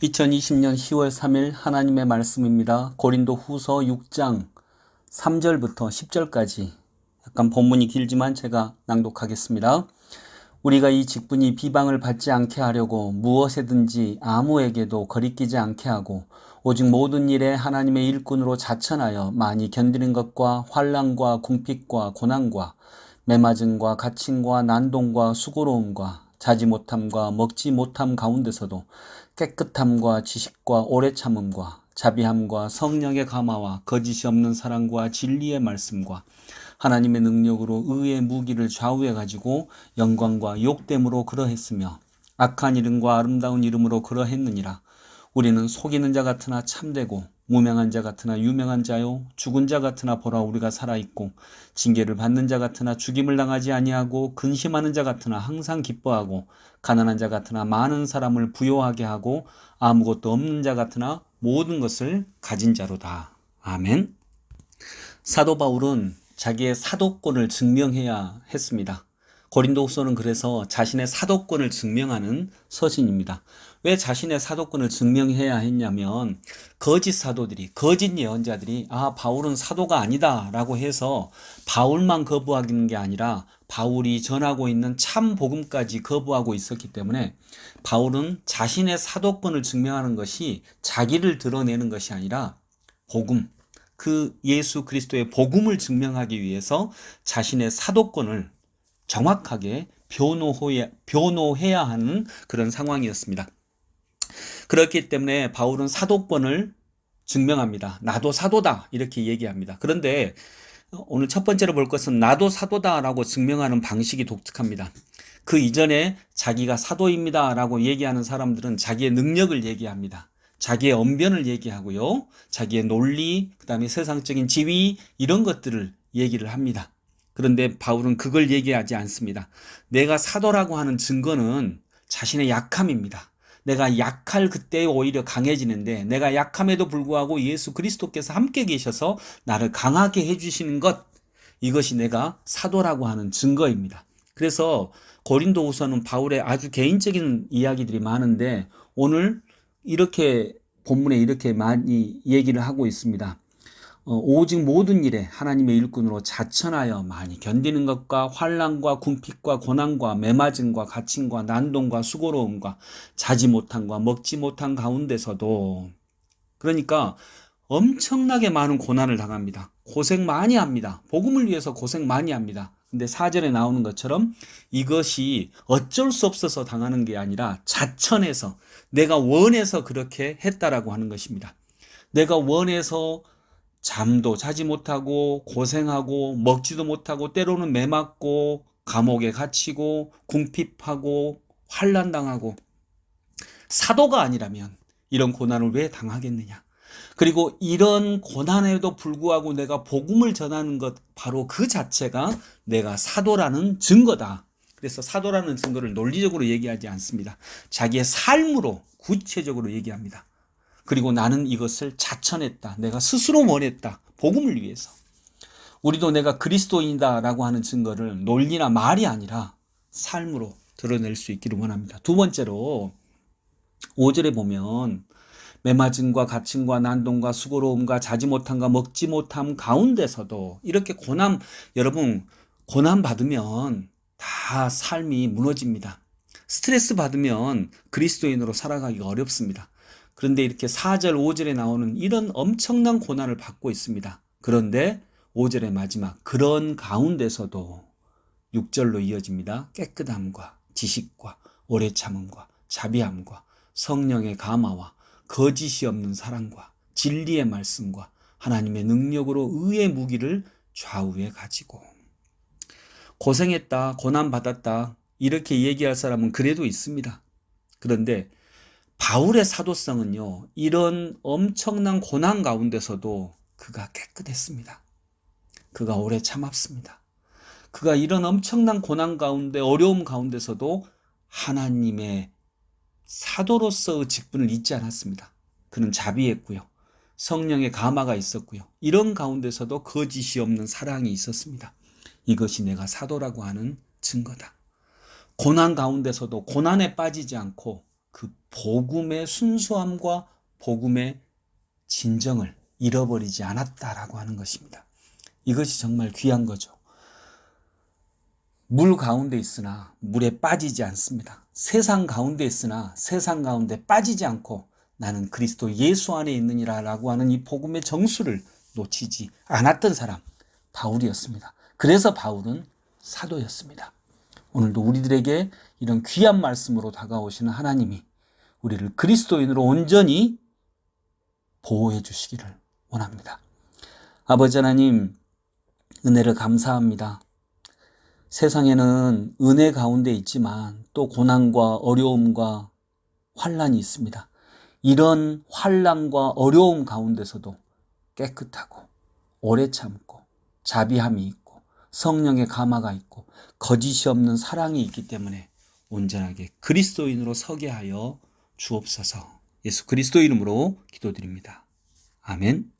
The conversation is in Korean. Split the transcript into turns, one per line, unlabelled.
2020년 10월 3일 하나님의 말씀입니다. 고린도 후서 6장 3절부터 10절까지 약간 본문이 길지만 제가 낭독하겠습니다. 우리가 이 직분이 비방을 받지 않게 하려고 무엇에든지 아무에게도 거리끼지 않게 하고 오직 모든 일에 하나님의 일꾼으로 자천하여 많이 견디는 것과 환난과 궁핍과 고난과 매맞음과 갇힘과 난동과 수고로움과 자지 못함과 먹지 못함 가운데서도 깨끗함과 지식과 오래 참음과 자비함과 성령의 감화와 거짓이 없는 사랑과 진리의 말씀과 하나님의 능력으로 의의 무기를 좌우해 가지고 영광과 욕됨으로 그러했으며 악한 이름과 아름다운 이름으로 그러했느니라. 우리는 속이는 자 같으나 참되고 무명한 자 같으나 유명한 자요 죽은 자 같으나 보라 우리가 살아있고 징계를 받는 자 같으나 죽임을 당하지 아니하고 근심하는 자 같으나 항상 기뻐하고 가난한 자 같으나 많은 사람을 부요하게 하고 아무것도 없는 자 같으나 모든 것을 가진 자로다. 아멘. 사도 바울은 자기의 사도권을 증명해야 했습니다. 고린도후서는 그래서 자신의 사도권을 증명하는 서신입니다. 왜 자신의 사도권을 증명해야 했냐면 거짓 사도들이, 거짓 예언자들이 바울은 사도가 아니다 라고 해서 바울만 거부하는 게 아니라 바울이 전하고 있는 참 복음까지 거부하고 있었기 때문에 바울은 자신의 사도권을 증명하는 것이 자기를 드러내는 것이 아니라 복음, 그 예수 그리스도의 복음을 증명하기 위해서 자신의 사도권을 정확하게 변호해야 하는 그런 상황이었습니다. 그렇기 때문에 바울은 사도권을 증명합니다. 나도 사도다 이렇게 얘기합니다. 그런데 오늘 첫 번째로 볼 것은 나도 사도다라고 증명하는 방식이 독특합니다. 그 이전에 자기가 사도입니다라고 얘기하는 사람들은 자기의 능력을 얘기합니다. 자기의 언변을 얘기하고요. 자기의 논리, 그다음에 세상적인 지위 이런 것들을 얘기를 합니다. 그런데 바울은 그걸 얘기하지 않습니다. 내가 사도라고 하는 증거는 자신의 약함입니다. 내가 약할 그때 오히려 강해지는데 내가 약함에도 불구하고 예수 그리스도께서 함께 계셔서 나를 강하게 해주시는 것, 이것이 내가 사도라고 하는 증거입니다. 그래서 고린도후서는 바울의 아주 개인적인 이야기들이 많은데 오늘 이렇게 본문에 이렇게 많이 얘기를 하고 있습니다. 오직 모든 일에 하나님의 일꾼으로 자천하여 많이 견디는 것과 환난과 궁핍과 고난과 매맞음과 갇힘과 난동과 수고로움과 자지 못함과 먹지 못한 가운데서도, 그러니까 엄청나게 많은 고난을 당합니다. 고생 많이 합니다. 복음을 위해서 고생 많이 합니다. 근데 4절에 나오는 것처럼 이것이 어쩔 수 없어서 당하는 게 아니라 자천해서 내가 원해서 그렇게 했다라고 하는 것입니다. 내가 원해서 잠도 자지 못하고 고생하고 먹지도 못하고 때로는 매맞고 감옥에 갇히고 궁핍하고 환난당하고, 사도가 아니라면 이런 고난을 왜 당하겠느냐. 그리고 이런 고난에도 불구하고 내가 복음을 전하는 것, 바로 그 자체가 내가 사도라는 증거다. 그래서 사도라는 증거를 논리적으로 얘기하지 않습니다. 자기의 삶으로 구체적으로 얘기합니다. 그리고 나는 이것을 자천했다. 내가 스스로 원했다. 복음을 위해서. 우리도 내가 그리스도인이다라고 하는 증거를 논리나 말이 아니라 삶으로 드러낼 수 있기를 원합니다. 두 번째로 5절에 보면 매맞음과 갇힘과 난동과 수고로움과 자지 못함과 먹지 못함 가운데서도 이렇게 여러분 고난 받으면 다 삶이 무너집니다. 스트레스 받으면 그리스도인으로 살아가기가 어렵습니다. 그런데 이렇게 4절, 5절에 나오는 이런 엄청난 고난을 받고 있습니다. 그런데 5절의 마지막, 그런 가운데서도 6절로 이어집니다. 깨끗함과 지식과 오래 참음과 자비함과 성령의 감화와 거짓이 없는 사랑과 진리의 말씀과 하나님의 능력으로 의의 무기를 좌우해 가지고. 고생했다, 고난받았다 이렇게 얘기할 사람은 그래도 있습니다. 그런데 바울의 사도성은요, 이런 엄청난 고난 가운데서도 그가 깨끗했습니다. 그가 오래 참았습니다. 그가 이런 엄청난 고난 가운데, 어려움 가운데서도 하나님의 사도로서의 직분을 잊지 않았습니다. 그는 자비했고요. 성령의 감화가 있었고요. 이런 가운데서도 거짓이 없는 사랑이 있었습니다. 이것이 내가 사도라고 하는 증거다. 고난 가운데서도 고난에 빠지지 않고 그 복음의 순수함과 복음의 진정을 잃어버리지 않았다라고 하는 것입니다. 이것이 정말 귀한 거죠. 물 가운데 있으나 물에 빠지지 않습니다. 세상 가운데 있으나 세상 가운데 빠지지 않고 나는 그리스도 예수 안에 있느니라 라고 하는 이 복음의 정수를 놓치지 않았던 사람, 바울이었습니다. 그래서 바울은 사도였습니다. 오늘도 우리들에게 이런 귀한 말씀으로 다가오시는 하나님이 우리를 그리스도인으로 온전히 보호해 주시기를 원합니다. 아버지 하나님, 은혜를 감사합니다. 세상에는 은혜 가운데 있지만 또 고난과 어려움과 환난이 있습니다. 이런 환난과 어려움 가운데서도 깨끗하고 오래 참고 자비함이 있고 성령의 감화가 있고 거짓이 없는 사랑이 있기 때문에 온전하게 그리스도인으로 서게 하여 주옵소서. 예수 그리스도 이름으로 기도드립니다. 아멘.